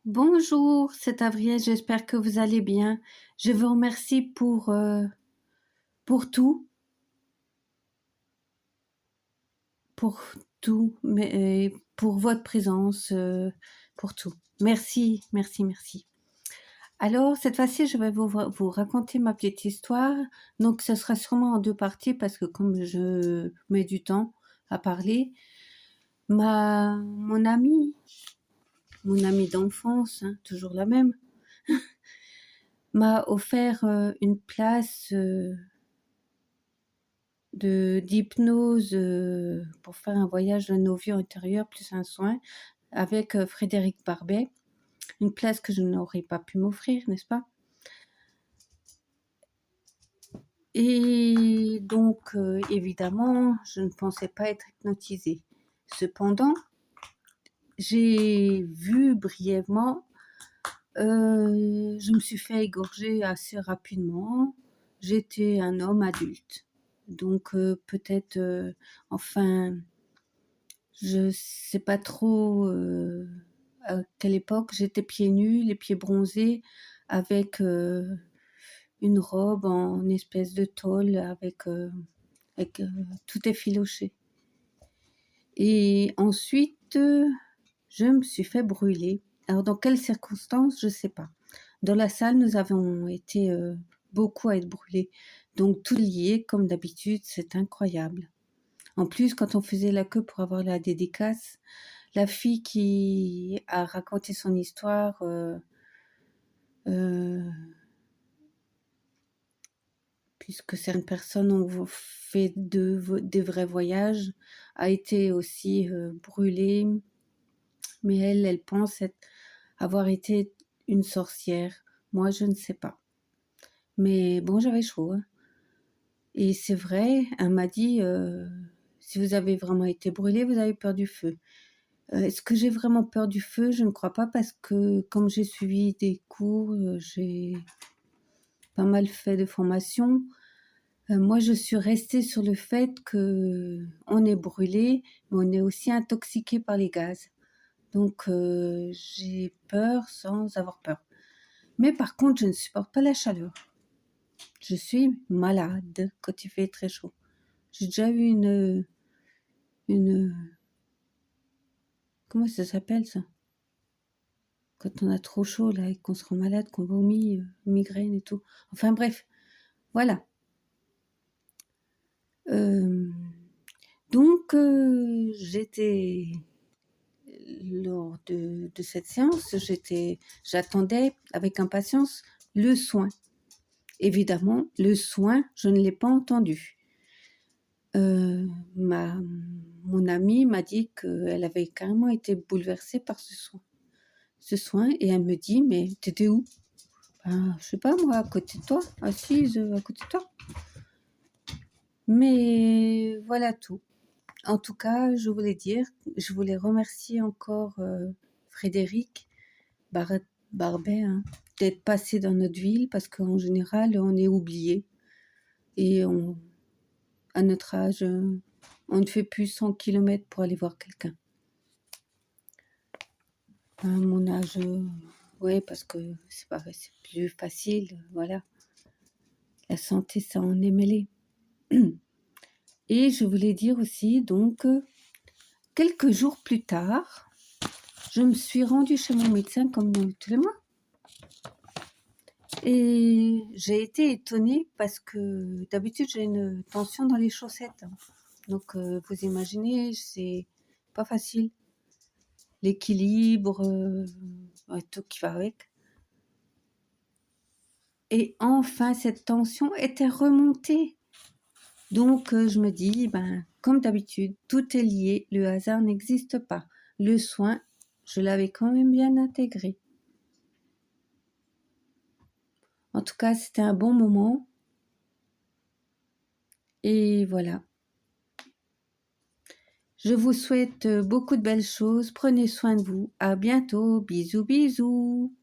Bonjour, c'est Avril, j'espère que vous allez bien. Je vous remercie pour tout, pour tout, mais pour votre présence, pour tout. Merci, merci, merci. Alors, cette fois-ci, je vais vous raconter ma petite histoire. Donc, ce sera sûrement en deux parties parce que comme je mets du temps à parler, mon amie d'enfance, hein, toujours la même, m'a offert une place d'hypnose pour faire un voyage de nos vies antérieures plus un soin avec Frédéric Barbet, une place que je n'aurais pas pu m'offrir, n'est-ce pas? Et donc, évidemment, je ne pensais pas être hypnotisée. Cependant, j'ai vu brièvement, je me suis fait égorger assez rapidement. J'étais un homme adulte. Donc, peut-être, enfin, je sais pas trop à quelle époque. J'étais pieds nus, les pieds bronzés, avec une robe en espèce de tôle, avec tout effiloché. Et ensuite, je me suis fait brûler. Alors, dans quelles circonstances, je sais pas. Dans la salle, nous avons été beaucoup à être brûlés. Donc, tout lié, comme d'habitude, c'est incroyable. En plus, quand on faisait la queue pour avoir la dédicace, la fille qui a raconté son histoire, euh, puisque certaines personnes ont fait des vrais voyages, a été aussi brûlée, mais elle pense avoir été une sorcière. Moi, je ne sais pas. Mais bon, j'avais chaud, hein. Et c'est vrai, elle m'a dit, si vous avez vraiment été brûlé, vous avez peur du feu. Est-ce que j'ai vraiment peur du feu? Je ne crois pas parce que comme j'ai suivi des cours, j'ai pas mal fait de formation. Moi, je suis restée sur le fait que on est brûlé, mais on est aussi intoxiqué par les gaz. Donc, j'ai peur sans avoir peur. Mais par contre, je ne supporte pas la chaleur. Je suis malade quand il fait très chaud. J'ai déjà eu une, comment ça s'appelle ça? Quand on a trop chaud là et qu'on se rend malade, qu'on vomit, migraine et tout. Enfin bref, voilà. Euh, donc j'étais lors de cette séance, j'attendais avec impatience le soin. Évidemment, le soin, je ne l'ai pas entendu. Euh, ma, Mon amie m'a dit qu'elle avait carrément été bouleversée par ce soin et elle me dit, mais t'étais où? Ben, je sais pas moi, à côté de toi, assise à côté de toi. Mais voilà tout. En tout cas, je voulais remercier encore Frédéric Barbet, hein, d'être passé dans notre ville parce qu'en général, on est oublié et à notre âge, on ne fait plus 100 kilomètres pour aller voir quelqu'un. À mon âge, ouais, parce que c'est pareil, c'est plus facile, voilà. La santé, ça en est mêlé. Et je voulais dire aussi, donc, quelques jours plus tard, je me suis rendue chez mon médecin comme tous les mois. Et j'ai été étonnée parce que d'habitude j'ai une tension dans les chaussettes. Donc vous imaginez, c'est pas facile. L'équilibre, tout qui va avec. Et enfin cette tension était remontée. Donc je me dis, ben comme d'habitude, tout est lié, le hasard n'existe pas. Le soin, je l'avais quand même bien intégré. En tout cas, c'était un bon moment. Et voilà. Je vous souhaite beaucoup de belles choses. Prenez soin de vous. À bientôt. Bisous, bisous.